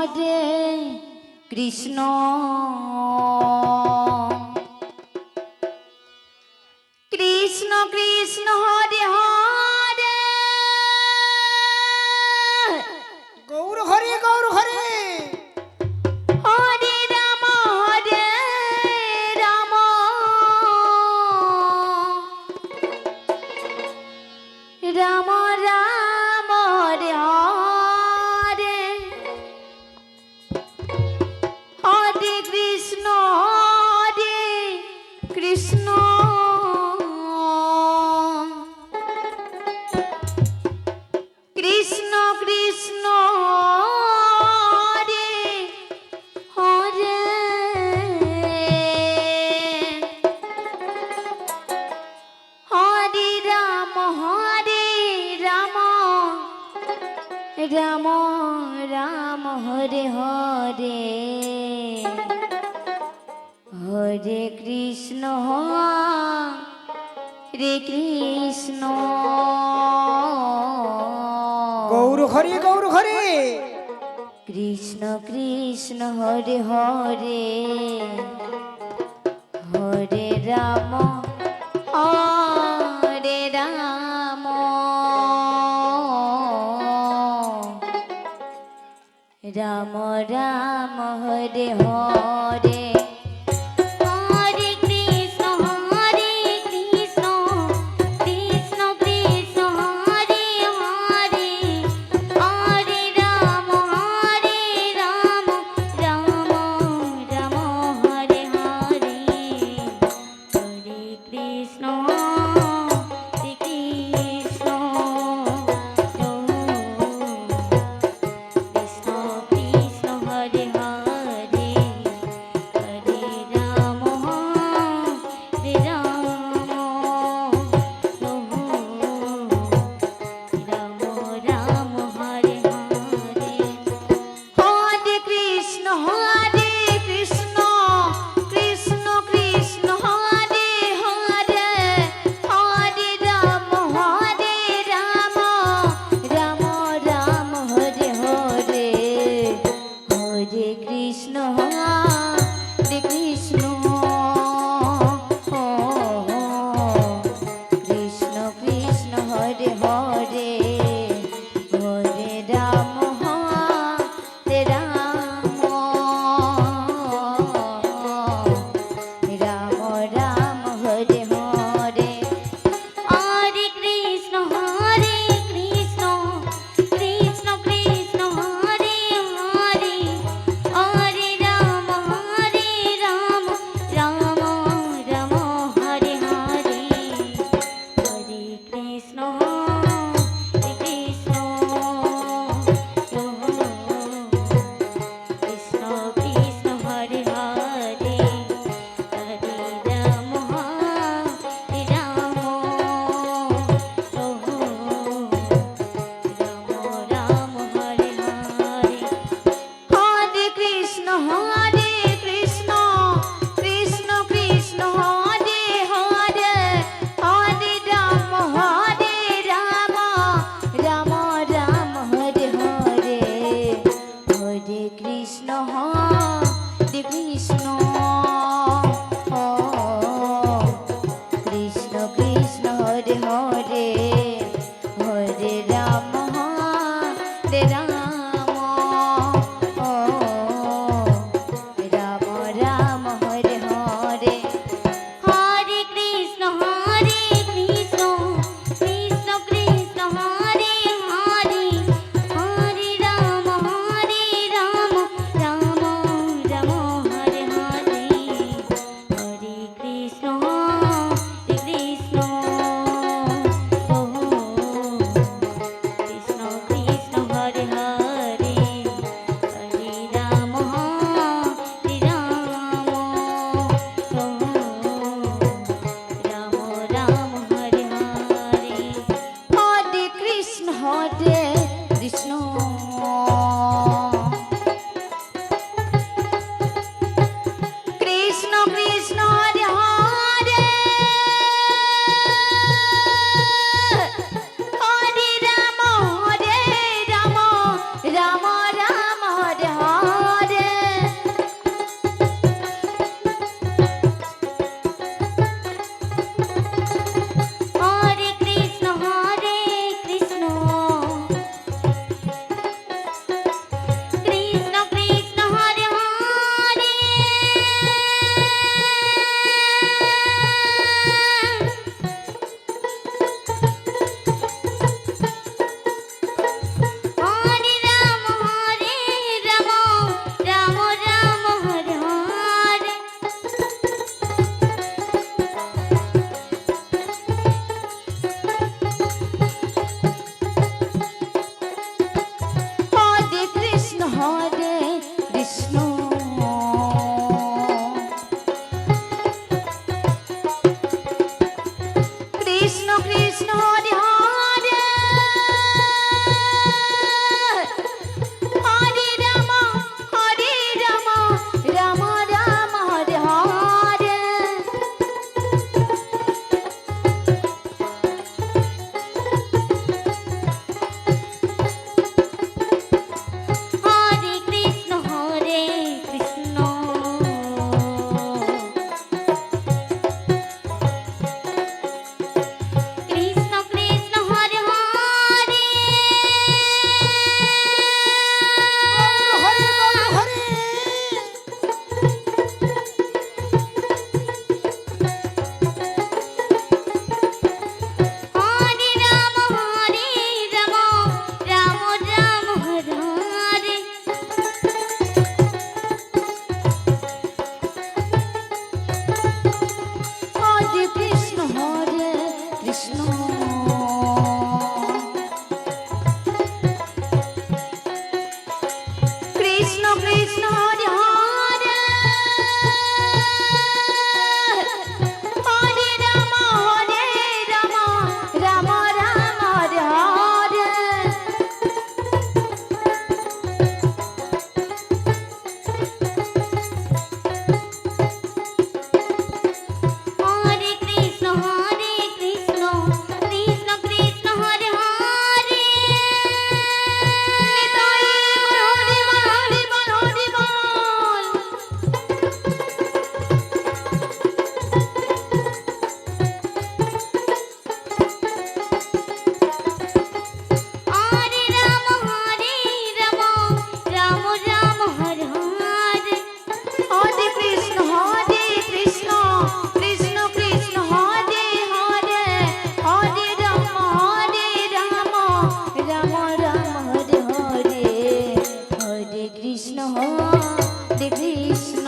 হরে Krishna Krishna Krishna Hare Hare Gour হরে Gour Hare Hare Ram Ram Ram Hare Hare Hare Krishna Krishna Krishna Krishna Hare Hare Hare Ram Ram Ram Hare Hare Hare Krishna Krishna Gour হরে Gour হরে Krishna Krishna Hare Hare Hare Ram Ram Ram Hare Hare Hare Krishna Krishna Krishna Krishna Hare Hare Hare Ram Ram Ram Ram Hare Hare Hare Krishna Krishna Krishna Krishna Hare Hare Hare Krishna Krishna Krishna Hare Hare Hare Ram Ram Ram Hare Hare Hare Krishna Krishna Krishna Hare Hare Hari Gour Hari হরে Ram Ram Ram Hare Hare Hare Krishna Krishna Krishna Krishna Hare Hare Hare Ram Ram Ram Hare Hare Hare Krishna Krishna Krishna Hare Hare Hare বল হরে বল হরে Ram Ram Ram Hare Hare Hare Krishna Krishna Krishna Hare Hare Hare Ram Ram Ram Hare Hare Hare Krishna Krishna